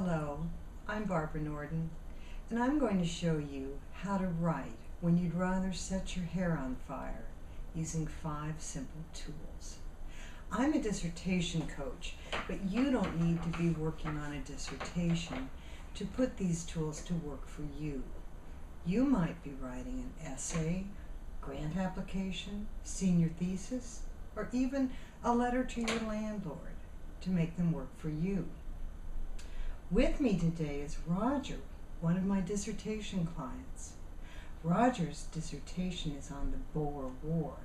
Hello, I'm Barbara Norden, and I'm going to show you how to write when you'd rather set your hair on fire using 5 simple tools. I'm a dissertation coach, but you don't need to be working on a dissertation to put these tools to work for you. You might be writing an essay, grant application, senior thesis, or even a letter to your landlord to make them work for you. With me today is Roger, one of my dissertation clients. Roger's dissertation is on the Boer War.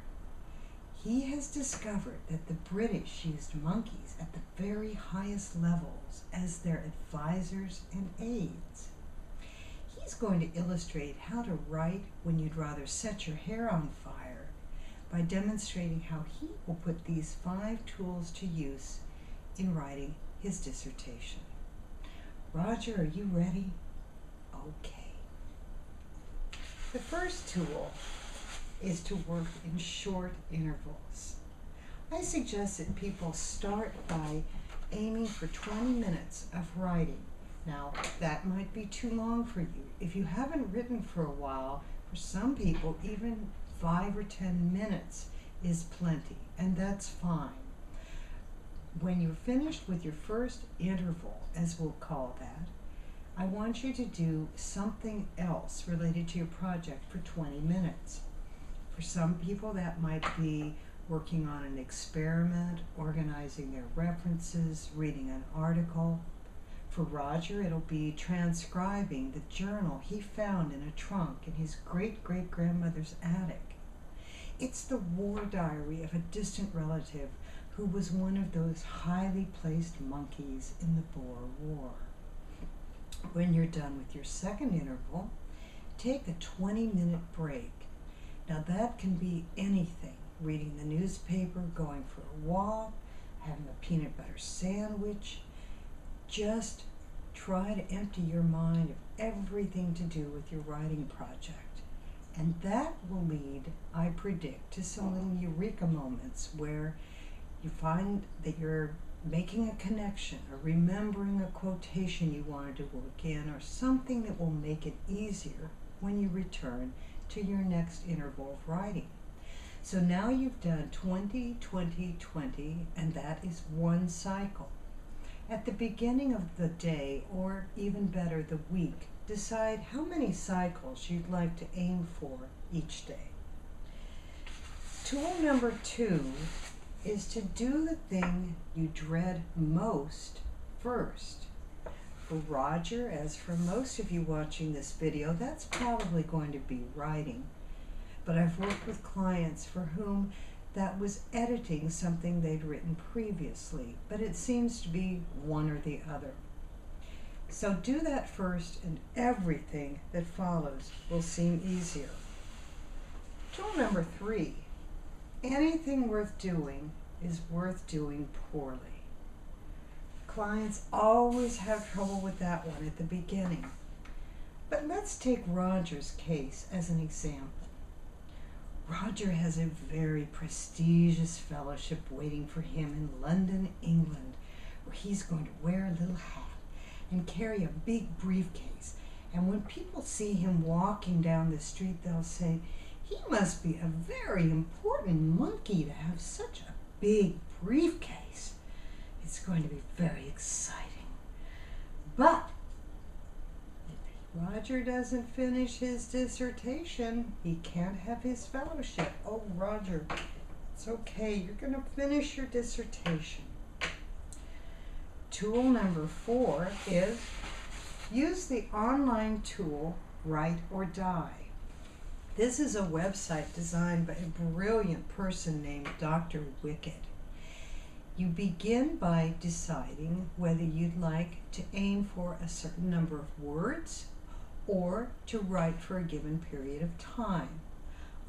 He has discovered that the British used monkeys at the very highest levels as their advisors and aides. He's going to illustrate how to write when you'd rather set your hair on fire by demonstrating how he will put these 5 tools to use in writing his dissertation. Roger, are you ready? Okay. The first tool is to work in short intervals. I suggest that people start by aiming for 20 minutes of writing. Now, that might be too long for you. If you haven't written for a while, for some people, even 5 or 10 minutes is plenty, and that's fine. When you're finished with your first interval, as we'll call that, I want you to do something else related to your project for 20 minutes. For some people, that might be working on an experiment, organizing their references, reading an article. For Roger, it'll be transcribing the journal he found in a trunk in his great-great-grandmother's attic. It's the war diary of a distant relative who was one of those highly placed monkeys in the Boer War. When you're done with your second interval, take a 20-minute break. Now that can be anything: reading the newspaper, going for a walk, having a peanut butter sandwich. Just try to empty your mind of everything to do with your writing project. And that will lead, I predict, to some little eureka moments where you find that you're making a connection or remembering a quotation you wanted to work in, or something that will make it easier when you return to your next interval of writing. So now you've done 20, 20, 20, and that is one cycle. At the beginning of the day, or even better, the week, decide how many cycles you'd like to aim for each day. Tool number 2 is to do the thing you dread most first. For Roger, as for most of you watching this video, that's probably going to be writing. But I've worked with clients for whom that was editing something they'd written previously, but it seems to be one or the other. So do that first, and everything that follows will seem easier. Tool number 3. Anything worth doing is worth doing poorly. Clients always have trouble with that one at the beginning. But let's take Roger's case as an example. Roger has a very prestigious fellowship waiting for him in London, England, where he's going to wear a little hat and carry a big briefcase. And when people see him walking down the street, they'll say, "He must be a very important monkey to have such a big briefcase." It's going to be very exciting. But if Roger doesn't finish his dissertation, he can't have his fellowship. Oh, Roger, it's okay. You're going to finish your dissertation. Tool number 4 is use the online tool Write or Die. This is a website designed by a brilliant person named Dr. Wicked. You begin by deciding whether you'd like to aim for a certain number of words or to write for a given period of time.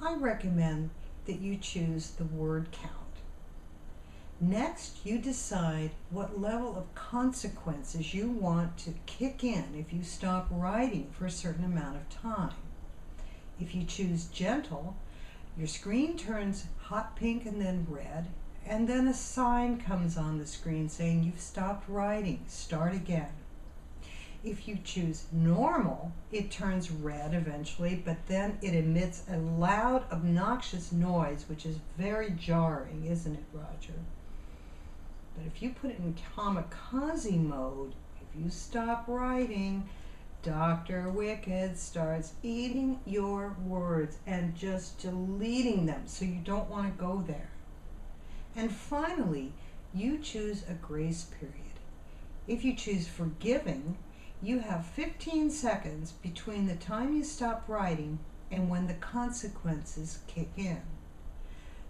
I recommend that you choose the word count. Next, you decide what level of consequences you want to kick in if you stop writing for a certain amount of time. If you choose gentle, your screen turns hot pink and then red, and then a sign comes on the screen saying you've stopped writing, start again. If you choose normal, it turns red eventually, but then it emits a loud, obnoxious noise, which is very jarring, isn't it, Roger? But if you put it in kamikaze mode, if you stop writing, Dr. Wicked starts eating your words and just deleting them, so you don't want to go there. And finally, you choose a grace period. If you choose forgiving, you have 15 seconds between the time you stop writing and when the consequences kick in.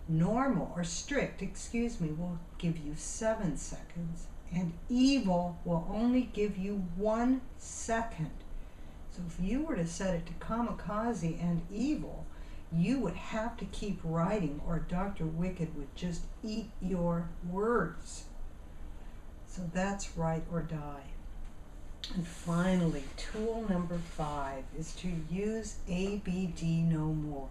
Normal, or strict, will give you 7 seconds, and evil will only give you 1 second. So if you were to set it to kamikaze and evil, you would have to keep writing, or Dr. Wicked would just eat your words. So that's write or die. And finally, tool number 5 is to use ABD no more.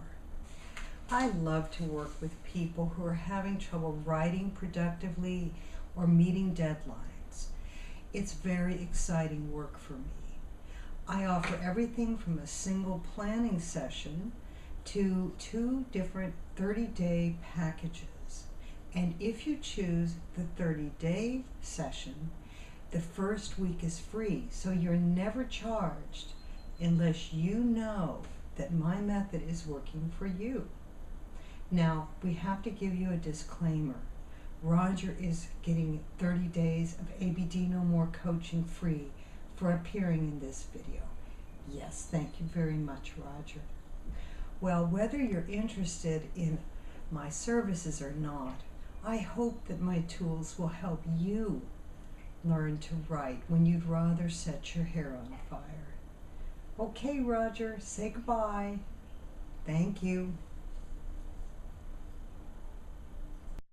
I love to work with people who are having trouble writing productively or meeting deadlines. It's very exciting work for me. I offer everything from a single planning session to 2 different 30-day packages. And if you choose the 30-day session, the first week is free, so you're never charged unless you know that my method is working for you. Now, we have to give you a disclaimer. Roger is getting 30 days of ABD No More coaching free for appearing in this video. Yes, thank you very much, Roger. Well, whether you're interested in my services or not, I hope that my tools will help you learn to write when you'd rather set your hair on fire. Okay, Roger, say goodbye. Thank you.